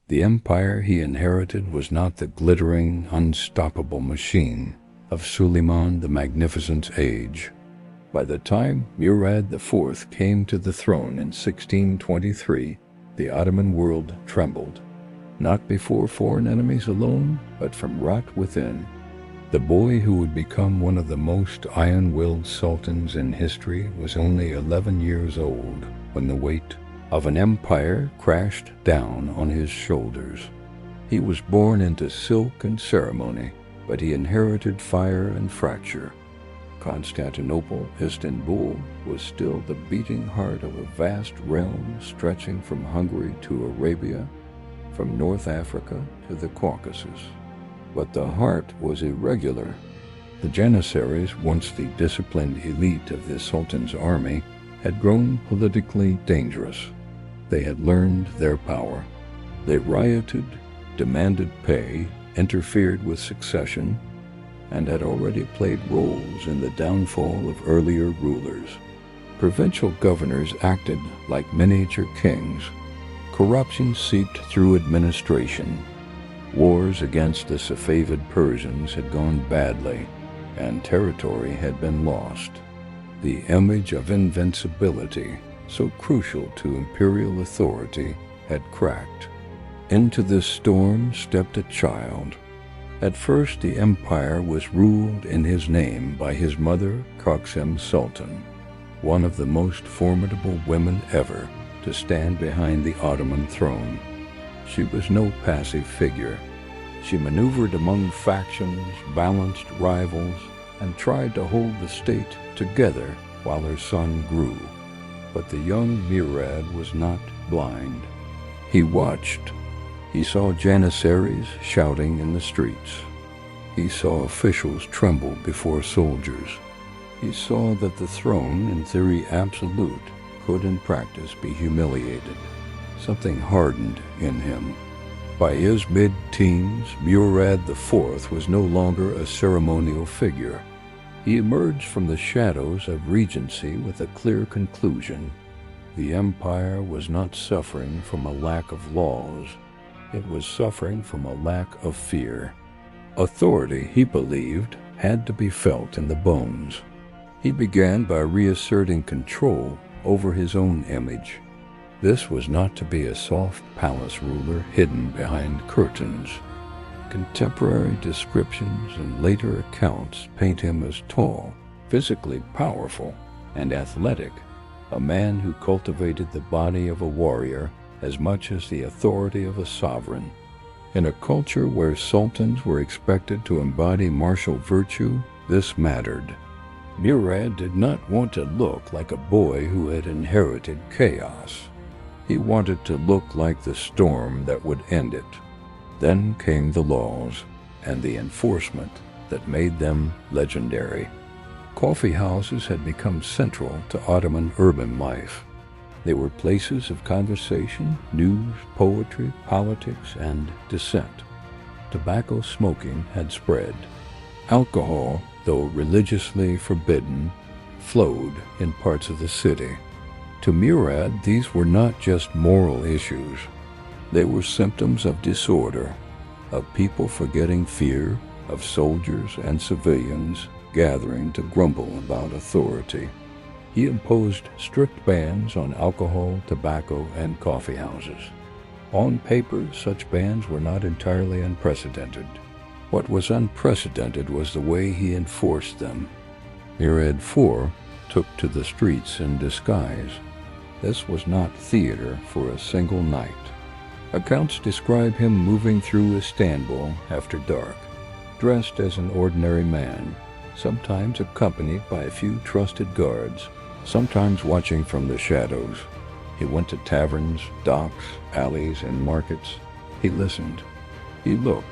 The empire he inherited was not the glittering, unstoppable machine of Suleiman the Magnificent's age. By the time Murad IV came to the throne in 1623, the Ottoman world trembled, not before foreign enemies alone, but from rot within. The boy who would become one of the most iron-willed sultans in history was only 11 years old when the weight of an empire crashed down on his shoulders. He was born into silk and ceremony, but he inherited fire and fracture. Constantinople, Istanbul, was still the beating heart of a vast realm stretching from Hungary to Arabia, from North Africa to the Caucasus. But the heart was irregular. The Janissaries, once the disciplined elite of the Sultan's army, had grown politically dangerous. They had learned their power. They rioted, demanded pay, interfered with succession, and had already played roles in the downfall of earlier rulers. Provincial governors acted like miniature kings. Corruption seeped through administration. Wars against the Safavid Persians had gone badly, and territory had been lost. The image of invincibility, so crucial to imperial authority, had cracked. Into this storm stepped a child. At first the empire was ruled in his name by his mother, Coxem Sultan, one of the most formidable women ever to stand behind the Ottoman throne. She was no passive figure. She maneuvered among factions, balanced rivals, and tried to hold the state together while her son grew. But the young Murad was not blind. He watched. He saw Janissaries shouting in the streets. He saw officials tremble before soldiers. He saw that the throne, in theory absolute, could in practice be humiliated. Something hardened in him. By his mid-teens, Murad IV was no longer a ceremonial figure. He emerged from the shadows of regency with a clear conclusion. The empire was not suffering from a lack of laws. It was suffering from a lack of fear. Authority, he believed, had to be felt in the bones. He began by reasserting control over his own image. This was not to be a soft palace ruler hidden behind curtains. Contemporary descriptions and later accounts paint him as tall, physically powerful, and athletic, a man who cultivated the body of a warrior as much as the authority of a sovereign. In a culture where sultans were expected to embody martial virtue, this mattered. Murad did not want to look like a boy who had inherited chaos. He wanted to look like the storm that would end it. Then came the laws and the enforcement that made them legendary. Coffeehouses had become central to Ottoman urban life. They were places of conversation, news, poetry, politics, and dissent. Tobacco smoking had spread. Alcohol, though religiously forbidden, flowed in parts of the city. To Murad, these were not just moral issues. They were symptoms of disorder, of people forgetting fear, of soldiers and civilians gathering to grumble about authority. He imposed strict bans on alcohol, tobacco, and coffeehouses. On paper, such bans were not entirely unprecedented. What was unprecedented was the way he enforced them. Murad IV took to the streets in disguise. This was not theater for a single night. Accounts describe him moving through Istanbul after dark, dressed as an ordinary man, sometimes accompanied by a few trusted guards, sometimes watching from the shadows. He went to taverns, docks, alleys, and markets. He listened. He looked.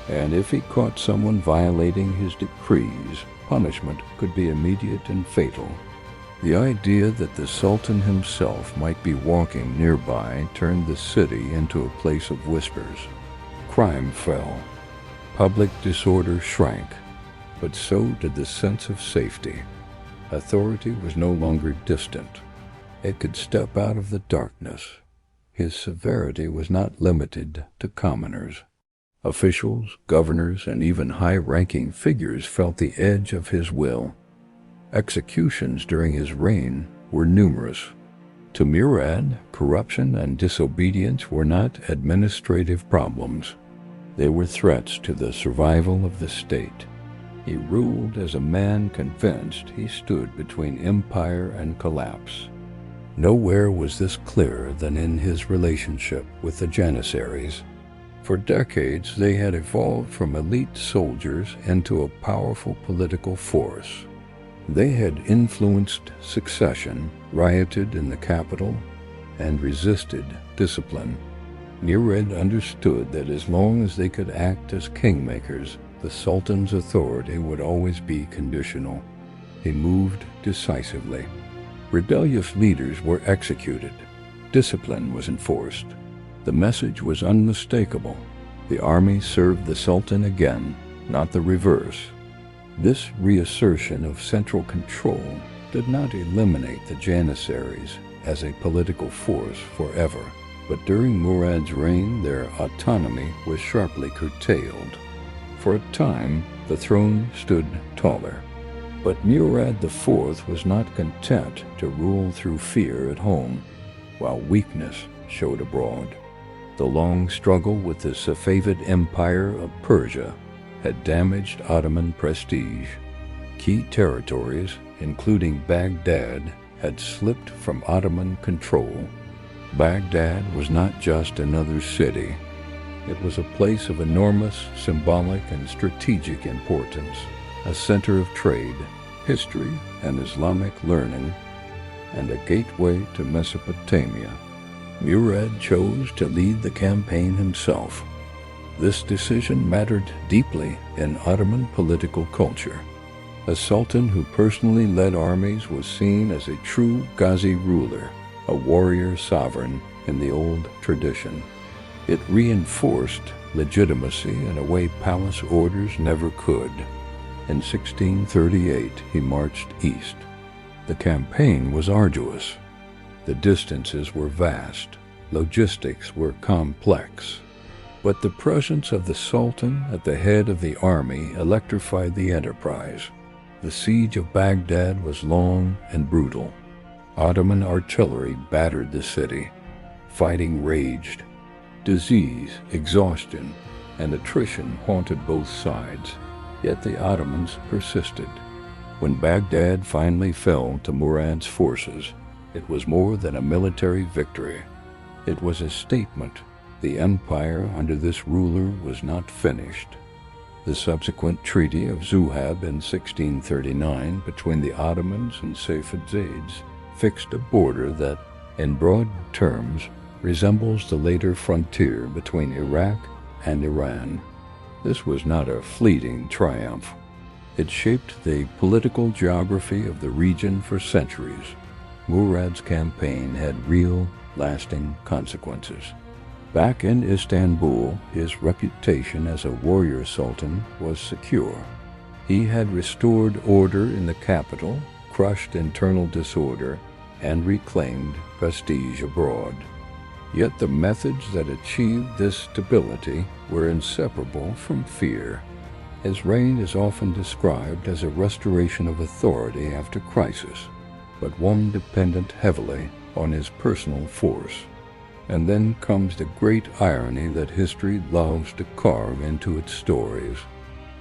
And if he caught someone violating his decrees, punishment could be immediate and fatal. The idea that the Sultan himself might be walking nearby turned the city into a place of whispers. Crime fell. Public disorder shrank. But so did the sense of safety. Authority was no longer distant. It could step out of the darkness. his severity was not limited to commoners. Officials, governors, and even high-ranking figures felt the edge of his will. Executions during his reign were numerous. To Murad, corruption and disobedience were not administrative problems. They were threats to the survival of the state. He ruled as a man convinced he stood between empire and collapse. Nowhere was this clearer than in his relationship with the Janissaries. For decades, they had evolved from elite soldiers into a powerful political force. They had influenced succession, rioted in the capital, and resisted discipline. Murad understood that as long as they could act as kingmakers, the Sultan's authority would always be conditional. He moved decisively. Rebellious leaders were executed. Discipline was enforced. The message was unmistakable. The army served the Sultan again, not the reverse. This reassertion of central control did not eliminate the Janissaries as a political force forever, but during Murad's reign their autonomy was sharply curtailed. For a time, the throne stood taller. But Murad IV was not content to rule through fear at home, while weakness showed abroad. The long struggle with the Safavid Empire of Persia had damaged Ottoman prestige. Key territories, including Baghdad, had slipped from Ottoman control. Baghdad was not just another city. It was a place of enormous symbolic and strategic importance, a center of trade, history, and Islamic learning, and a gateway to Mesopotamia. Murad chose to lead the campaign himself. This decision mattered deeply in Ottoman political culture. A sultan who personally led armies was seen as a true Ghazi ruler, a warrior sovereign in the old tradition. It reinforced legitimacy in a way palace orders never could. In 1638, he marched east. The campaign was arduous. The distances were vast. Logistics were complex. But the presence of the Sultan at the head of the army electrified the enterprise. The siege of Baghdad was long and brutal. Ottoman artillery battered the city. Fighting raged. Disease, exhaustion, and attrition haunted both sides, yet the Ottomans persisted. When Baghdad finally fell to Murad's forces, it was more than a military victory. It was a statement. The empire under this ruler was not finished. The subsequent Treaty of Zuhab in 1639 between the Ottomans and Safavids fixed a border that, in broad terms, resembles the later frontier between Iraq and Iran. This was not a fleeting triumph. It shaped the political geography of the region for centuries. Murad's campaign had real, lasting consequences. Back in Istanbul, his reputation as a warrior-sultan was secure. He had restored order in the capital, crushed internal disorder, and reclaimed prestige abroad. Yet the methods that achieved this stability were inseparable from fear. His reign is often described as a restoration of authority after crisis, but one dependent heavily on his personal force. And then comes the great irony that history loves to carve into its stories.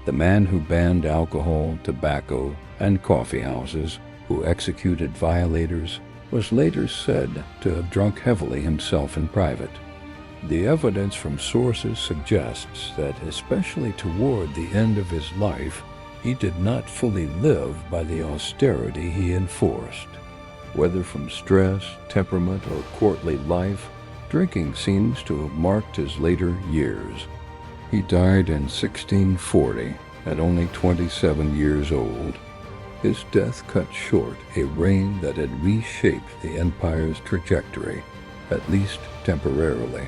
The man who banned alcohol, tobacco, and coffeehouses, who executed violators, was later said to have drunk heavily himself in private. The evidence from sources suggests that, especially toward the end of his life, he did not fully live by the austerity he enforced. Whether from stress, temperament, or courtly life, drinking seems to have marked his later years. He died in 1640 at only 27 years old. His death cut short a reign that had reshaped the empire's trajectory, at least temporarily.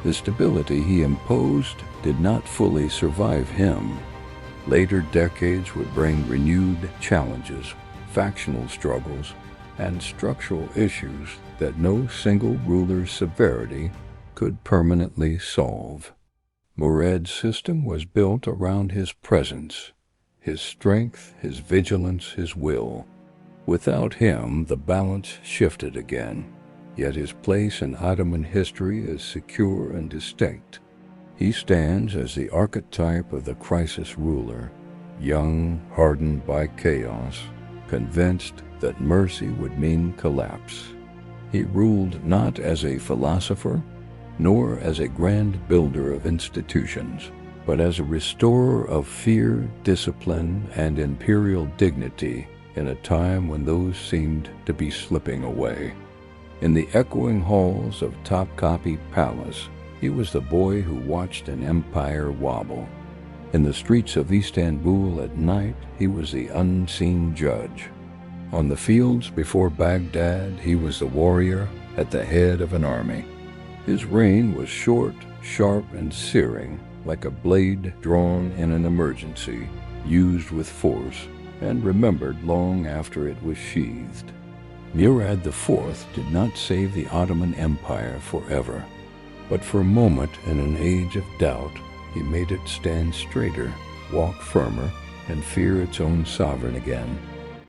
The stability he imposed did not fully survive him. Later decades would bring renewed challenges, factional struggles, and structural issues that no single ruler's severity could permanently solve. Murad's system was built around his presence, his strength, his vigilance, his will. Without him, the balance shifted again, yet his place in Ottoman history is secure and distinct. He stands as the archetype of the crisis ruler, young, hardened by chaos, convinced that mercy would mean collapse. He ruled not as a philosopher, nor as a grand builder of institutions, but as a restorer of fear, discipline, and imperial dignity in a time when those seemed to be slipping away. In the echoing halls of Topkapi Palace, he was the boy who watched an empire wobble. In the streets of Istanbul at night, he was the unseen judge. On the fields before Baghdad, he was the warrior at the head of an army. His reign was short, sharp, and searing, like a blade drawn in an emergency, used with force, and remembered long after it was sheathed. Murad IV did not save the Ottoman Empire forever, but for a moment in an age of doubt, he made it stand straighter, walk firmer, and fear its own sovereign again.